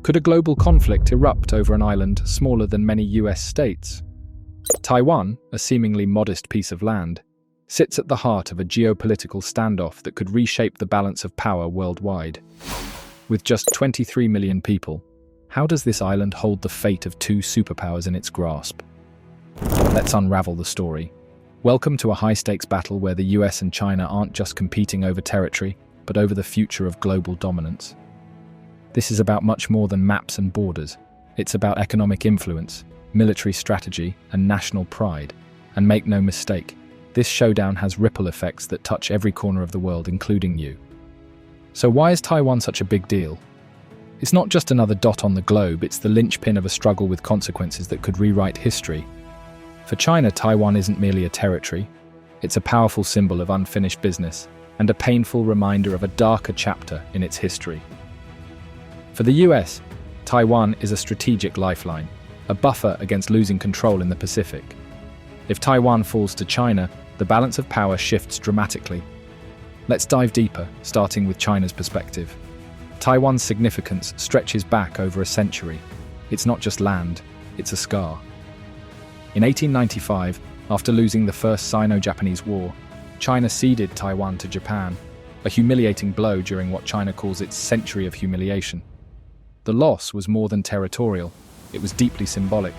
Could a global conflict erupt over an island smaller than many US states? Taiwan, a seemingly modest piece of land, sits at the heart of a geopolitical standoff that could reshape the balance of power worldwide. With just 23 million people, how does this island hold the fate of two superpowers in its grasp? Let's unravel the story. Welcome to a high-stakes battle where the US and China aren't just competing over territory, but over the future of global dominance. This is about much more than maps and borders. It's about economic influence, military strategy, and national pride. And make no mistake, this showdown has ripple effects that touch every corner of the world, including you. So why is Taiwan such a big deal? It's not just another dot on the globe, it's the linchpin of a struggle with consequences that could rewrite history. For China, Taiwan isn't merely a territory. It's a powerful symbol of unfinished business and a painful reminder of a darker chapter in its history. For the US, Taiwan is a strategic lifeline, a buffer against losing control in the Pacific. If Taiwan falls to China, the balance of power shifts dramatically. Let's dive deeper, starting with China's perspective. Taiwan's significance stretches back over a century. It's not just land, it's a scar. In 1895, after losing the First Sino-Japanese War, China ceded Taiwan to Japan, a humiliating blow during what China calls its century of humiliation. The loss was more than territorial, it was deeply symbolic,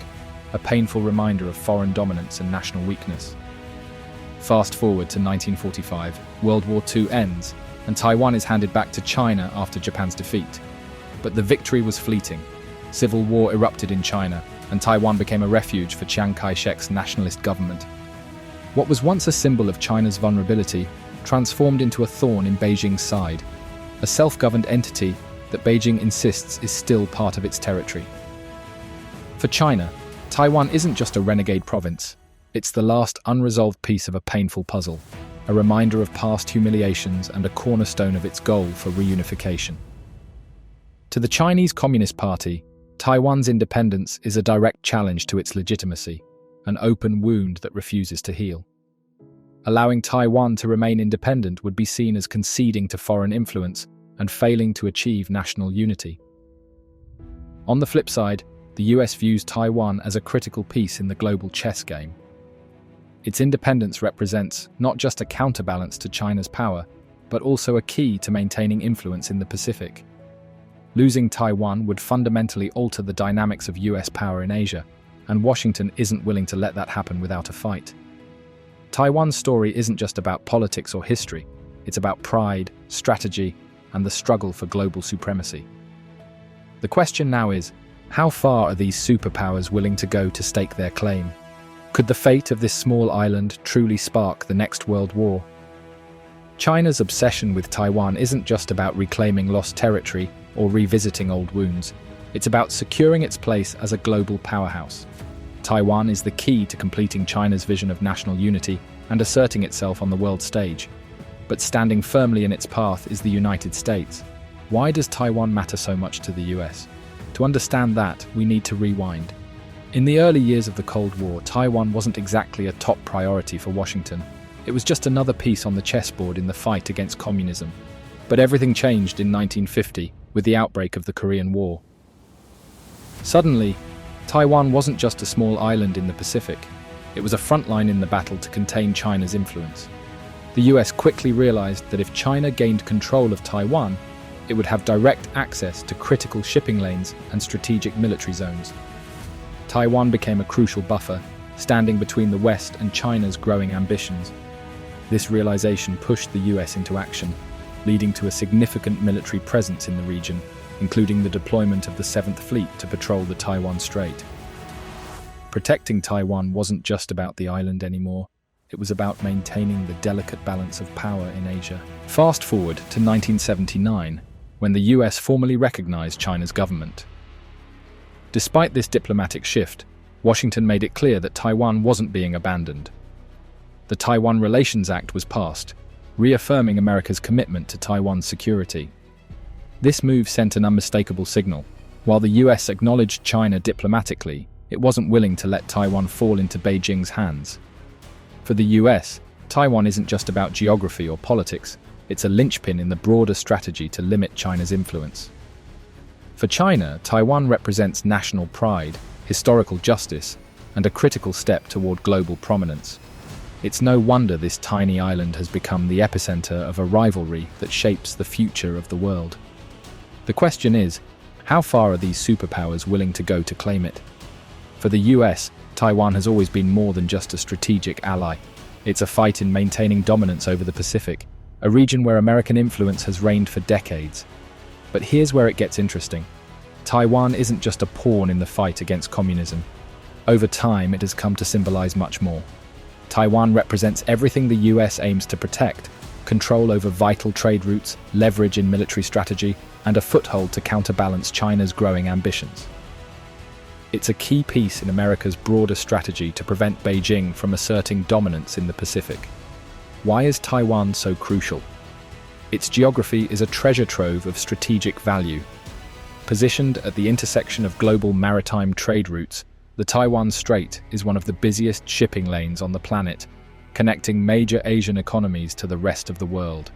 a painful reminder of foreign dominance and national weakness. Fast forward to 1945, World War II ends, and Taiwan is handed back to China after Japan's defeat. But the victory was fleeting. Civil war erupted in China, and Taiwan became a refuge for Chiang Kai-shek's nationalist government. What was once a symbol of China's vulnerability transformed into a thorn in Beijing's side, a self-governed entity that Beijing insists is still part of its territory. For China, Taiwan isn't just a renegade province, it's the last unresolved piece of a painful puzzle, a reminder of past humiliations and a cornerstone of its goal for reunification. To the Chinese Communist Party, Taiwan's independence is a direct challenge to its legitimacy, an open wound that refuses to heal. Allowing Taiwan to remain independent would be seen as conceding to foreign influence and failing to achieve national unity. On the flip side, the US views Taiwan as a critical piece in the global chess game. Its independence represents not just a counterbalance to China's power, but also a key to maintaining influence in the Pacific. Losing Taiwan would fundamentally alter the dynamics of US power in Asia, and Washington isn't willing to let that happen without a fight. Taiwan's story isn't just about politics or history, it's about pride, strategy, and the struggle for global supremacy. The question now is, how far are these superpowers willing to go to stake their claim? Could the fate of this small island truly spark the next world war? China's obsession with Taiwan isn't just about reclaiming lost territory or revisiting old wounds. It's about securing its place as a global powerhouse. Taiwan is the key to completing China's vision of national unity and asserting itself on the world stage. But standing firmly in its path is the United States. Why does Taiwan matter so much to the US? To understand that, we need to rewind. In the early years of the Cold War, Taiwan wasn't exactly a top priority for Washington. It was just another piece on the chessboard in the fight against communism. But everything changed in 1950 with the outbreak of the Korean War. Suddenly, Taiwan wasn't just a small island in the Pacific. It was a front line in the battle to contain China's influence. The US quickly realized that if China gained control of Taiwan, it would have direct access to critical shipping lanes and strategic military zones. Taiwan became a crucial buffer, standing between the West and China's growing ambitions. This realization pushed the US into action, leading to a significant military presence in the region, including the deployment of the 7th Fleet to patrol the Taiwan Strait. Protecting Taiwan wasn't just about the island anymore, it was about maintaining the delicate balance of power in Asia. Fast forward to 1979, when the US formally recognized China's government. Despite this diplomatic shift, Washington made it clear that Taiwan wasn't being abandoned. The Taiwan Relations Act was passed, reaffirming America's commitment to Taiwan's security. This move sent an unmistakable signal. While the US acknowledged China diplomatically, it wasn't willing to let Taiwan fall into Beijing's hands. For the US, Taiwan isn't just about geography or politics, it's a linchpin in the broader strategy to limit China's influence. For China, Taiwan represents national pride, historical justice, and a critical step toward global prominence. It's no wonder this tiny island has become the epicenter of a rivalry that shapes the future of the world. The question is, how far are these superpowers willing to go to claim it? For the US, Taiwan has always been more than just a strategic ally. It's a fight in maintaining dominance over the Pacific, a region where American influence has reigned for decades. But here's where it gets interesting. Taiwan isn't just a pawn in the fight against communism. Over time, it has come to symbolize much more. Taiwan represents everything the US aims to protect: control over vital trade routes, leverage in military strategy, and a foothold to counterbalance China's growing ambitions. It's a key piece in America's broader strategy to prevent Beijing from asserting dominance in the Pacific. Why is Taiwan so crucial? Its geography is a treasure trove of strategic value. Positioned at the intersection of global maritime trade routes, the Taiwan Strait is one of the busiest shipping lanes on the planet, connecting major Asian economies to the rest of the world.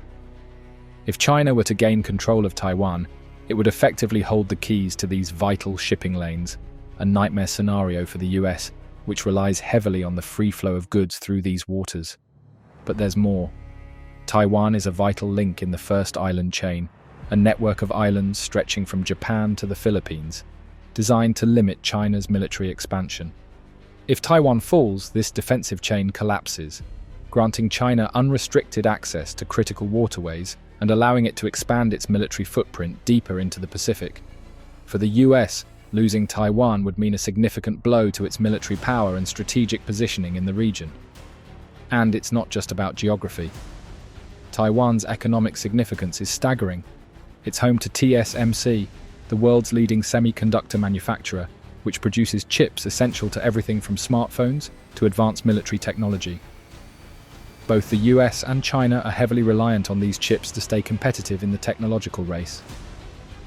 If China were to gain control of Taiwan, it would effectively hold the keys to these vital shipping lanes, a nightmare scenario for the US, which relies heavily on the free flow of goods through these waters. But there's more. Taiwan is a vital link in the first island chain, a network of islands stretching from Japan to the Philippines, designed to limit China's military expansion. If Taiwan falls, this defensive chain collapses, granting China unrestricted access to critical waterways and allowing it to expand its military footprint deeper into the Pacific. For the US, losing Taiwan would mean a significant blow to its military power and strategic positioning in the region. And it's not just about geography. Taiwan's economic significance is staggering. It's home to TSMC, the world's leading semiconductor manufacturer, which produces chips essential to everything from smartphones to advanced military technology. Both the US and China are heavily reliant on these chips to stay competitive in the technological race.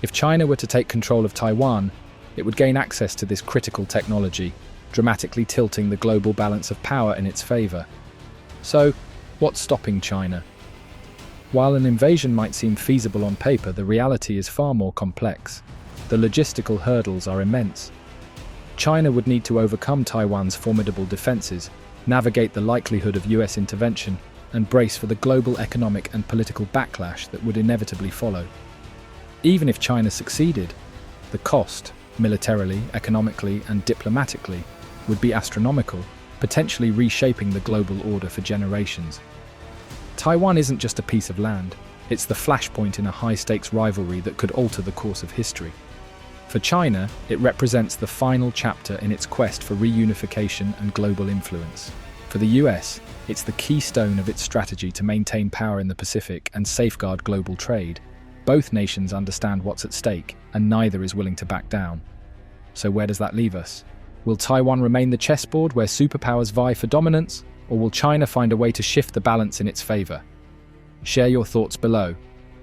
If China were to take control of Taiwan, it would gain access to this critical technology, dramatically tilting the global balance of power in its favor. So, what's stopping China? While an invasion might seem feasible on paper, the reality is far more complex. The logistical hurdles are immense. China would need to overcome Taiwan's formidable defenses, navigate the likelihood of US intervention, and brace for the global economic and political backlash that would inevitably follow. Even if China succeeded, the cost, militarily, economically, and diplomatically, would be astronomical, potentially reshaping the global order for generations. Taiwan isn't just a piece of land, it's the flashpoint in a high-stakes rivalry that could alter the course of history. For China, it represents the final chapter in its quest for reunification and global influence. For the US, it's the keystone of its strategy to maintain power in the Pacific and safeguard global trade. Both nations understand what's at stake, and neither is willing to back down. So where does that leave us? Will Taiwan remain the chessboard where superpowers vie for dominance, or will China find a way to shift the balance in its favor? Share your thoughts below.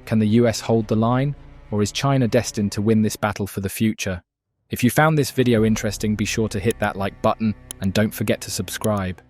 Can the US hold the line, or is China destined to win this battle for the future? If you found this video interesting, be sure to hit that like button and don't forget to subscribe.